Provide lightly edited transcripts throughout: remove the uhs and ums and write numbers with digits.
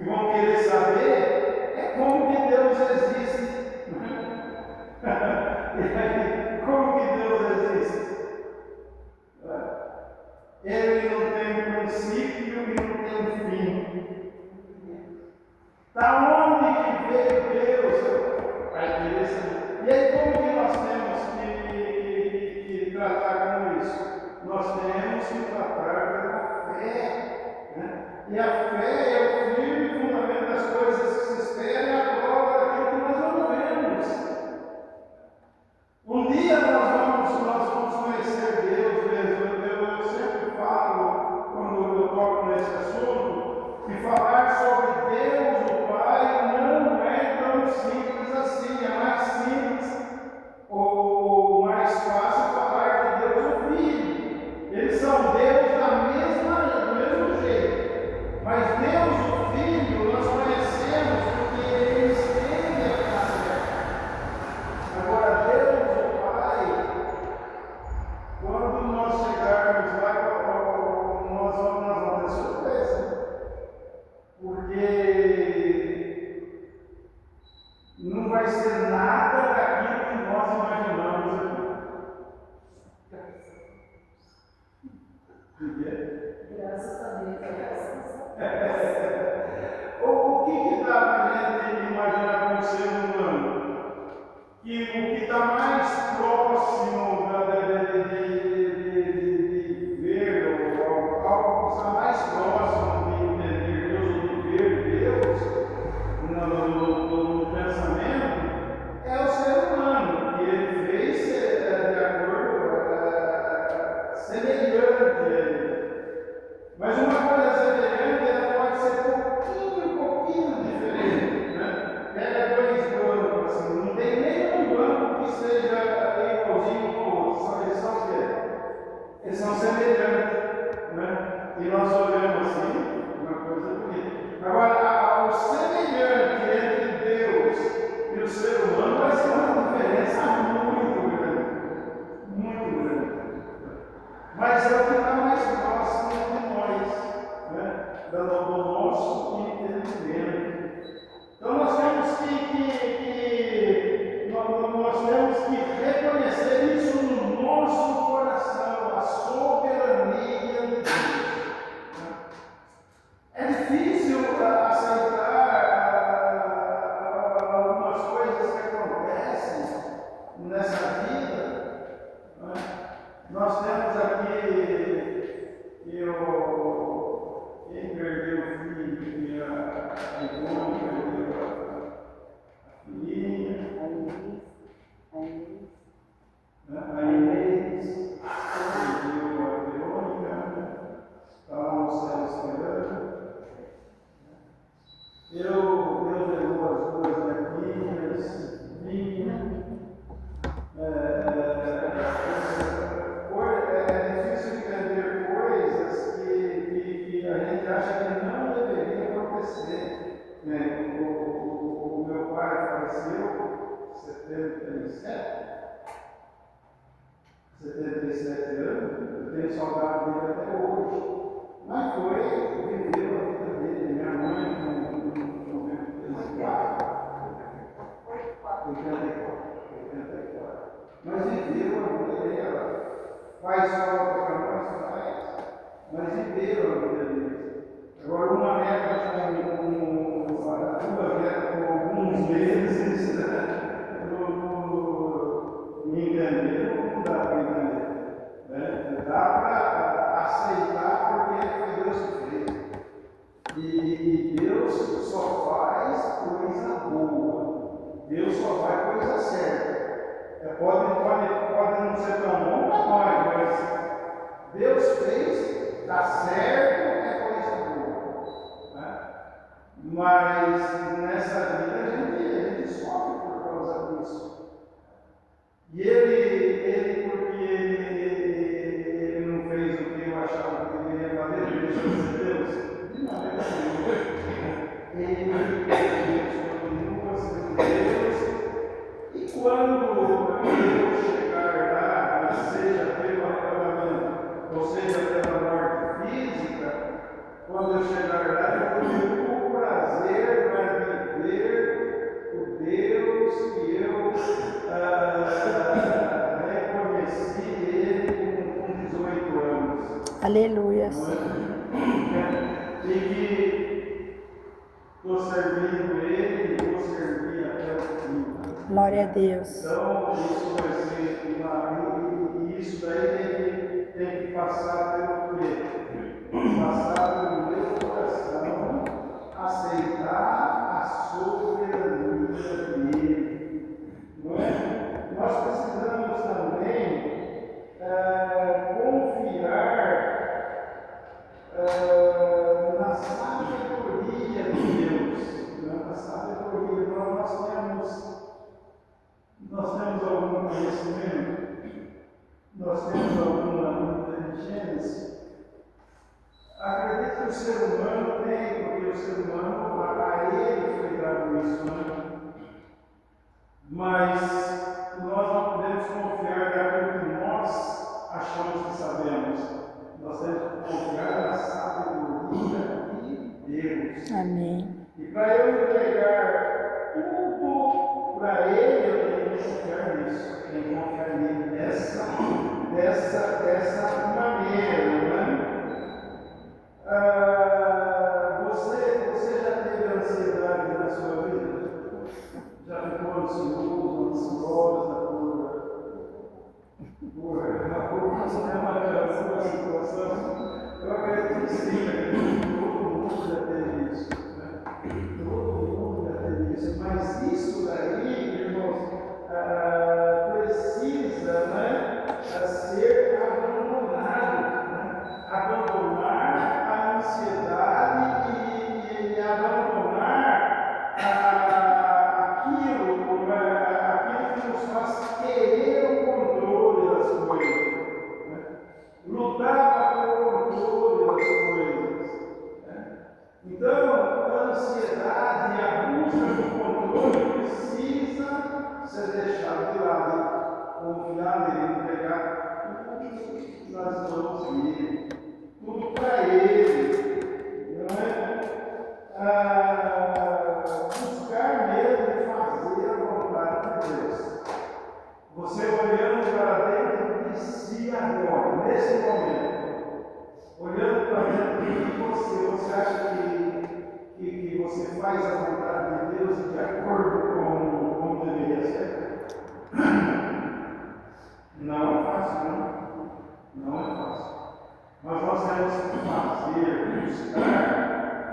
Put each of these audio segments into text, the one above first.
que vão querer saber é como que Deus existe. E aí, como que Deus existe? Ele não tem princípio e não tem fim. Da onde que veio Deus? Vai querer saber. E aí, como que nós temos que tratar com isso? Nós temos que tratar pela fé. Né? E a fé é o firme fundamento das coisas que se esperam e a prova daquilo que nós não vemos. Um dia nós vamos conhecer Deus mesmo. Eu sempre falo, quando eu toco nesse assunto, que falar sobre Deus, o Pai, não é tão simples assim. É mais simples ou mais fácil falar de Deus, o Filho. Eles são Deus do mesmo jeito. Mas Deus, o Filho, nós conhecemos porque Ele estende a graça. Agora, Deus, o Pai, quando nós chegarmos lá, nós vamos ter surpresa. Porque não vai ser nada daquilo que nós imaginamos aqui. Graças a Deus. O que dá para a gente imaginar como ser humano? Que o que está mais próximo de ver, ou algo que está mais próximo de entender Deus, ou de ver Deus no pensamento, é o ser humano, que ele fez de acordo semelhante a ele. Mas uma coisa semelhante, ela pode ser um pouquinho diferente, né? Pega dois bancos, assim, não tem nenhum banco que seja igualzinho ao outro, eles são o quê? Eles são semelhantes, né? E nós olhamos assim, uma coisa bonita. Agora, o semelhante entre Deus e o ser humano vai ser uma diferença muito grande, muito grande. Mas é o que está mais próximo de nós, né? Do nosso entendimento. Então nós temos que reconhecer isso no nosso coração, a soberania de Deus. É difícil aceitar algumas coisas que acontecem nessa vida. Né? Nós temos aqui quem perdeu o filho e a Ivone perdeu a filhinha, a Inês perdeu a Verônica, está lá no céu esperando. Deus levou as duas netinhas, vinha. É difícil entender coisas que a gente acha que não deveria acontecer. Né? O meu pai faleceu em 77 anos, eu tenho saudade dele até hoje. Mas viveu a vida dele. Minha mãe não viveu 84. Mas viveu a vida dela. Faz falta para nós, mas viveram a vida deles. Agora, uma neta duas netas com alguns meses, me entenderam, não dá para entender. Né? Dá para aceitar porque foi Deus que fez. E Deus só faz coisa boa. Deus só faz coisa certa. Pode não ser tão bom para nós, mas Deus fez, dá certo, é coisa boa. Né? Mas nessa vida a gente sofre por causa disso. E ele porque ele não fez o que eu achava que deveria fazer, ele deixou de ser Deus. De maneira nenhuma. Ele continua sendo Deus. E quando eu chegar lá, seja pelo arrebatamento, ou seja pela morte física, quando eu chegar lá, eu vou ter o prazer Aleluias. E que estou servindo Ele e vou servir até o fim. Glória a Deus. Então, isso vai ser e isso daí tem que passar pelo quê? Passar pelo meu coração, aceitar a soberania dele. Não é? Nós precisamos também confiar na sabedoria de Deus. Na sabedoria. Nós temos algum conhecimento, nós temos alguma inteligência. Acredito que o ser humano tem, porque o ser humano, a ele foi dado isso, né? Mas nós não podemos confiar naquilo que nós achamos que sabemos. Nós temos que confiar na sabedoria de Deus. Amém. E para eu entregar tudo para Ele, eu tenho que confiar nisso. Tenho que confiar nele dessa maneira, não é? Você já teve ansiedade na sua vida? Já ficou ansioso, ansiosa por uma situação? Eu acredito que sim, todo mundo já teve isso. Todo mundo já teve isso. Mas isso daí, irmãos, precisa, ser abandonado. Abandonar a ansiedade e abandonar aquilo que nos faz querer o controle das coisas. Lutar pelo controle das coisas. Então, a ansiedade e a busca do controle precisa ser deixada de lado, confiar nele, entregar tudo nas mãos dele, tudo para ele, não é? Buscar mesmo fazer a vontade de Deus. Você olhando para dentro de si agora, nesse momento, olhando para dentro de você acha que você faz a vontade de Deus de acordo com como deveria ser? Não é fácil, não. Não é fácil. Mas nós temos que buscar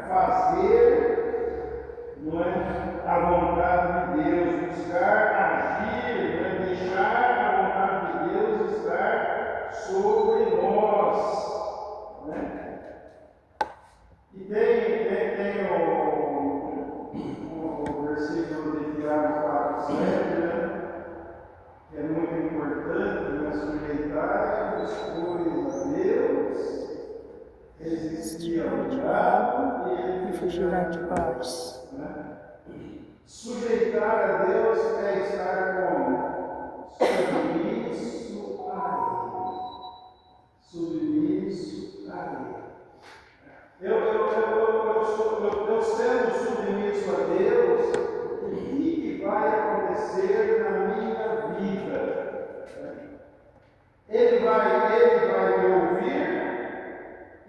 fazer, não é, a vontade de Deus, buscar agir, não é, deixar a vontade de Deus estar sobre nós. Né? E tem o versículo de Tiago 4:7, né? Que é muito importante, né? Sujeitar-vos, pois, a Deus, resistir ao diabo e ele fugirá de vós. Né? Sujeitar a Deus é estar como? Submisso a Ele. Submisso a Ele. Eu sendo submisso a Deus, o que vai acontecer na minha vida? Ele vai me ouvir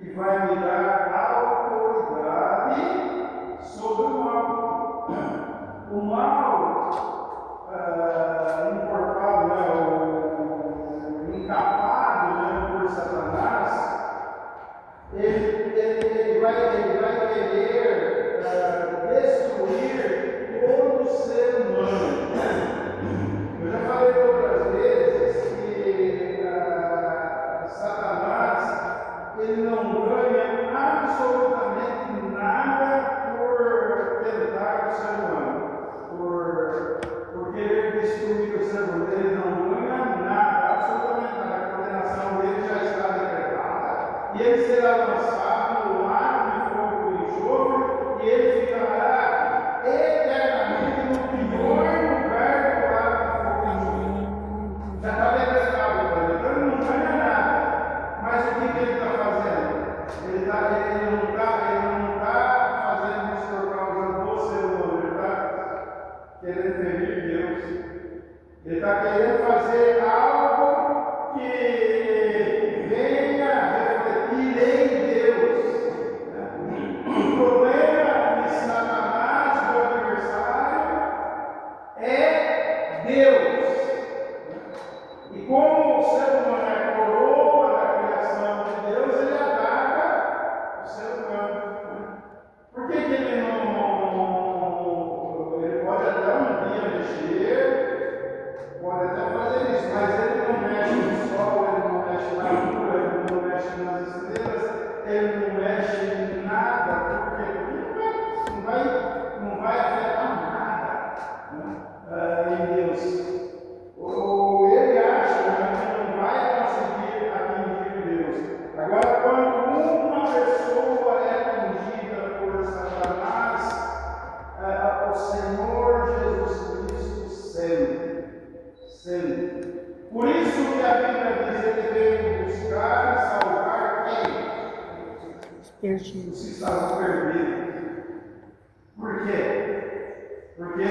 e vai me dar autoridade sobre o mal. O mal incorporado, o encapado por Satanás, ele vai perdido. Os que estavam perdidos. Por quê? Porque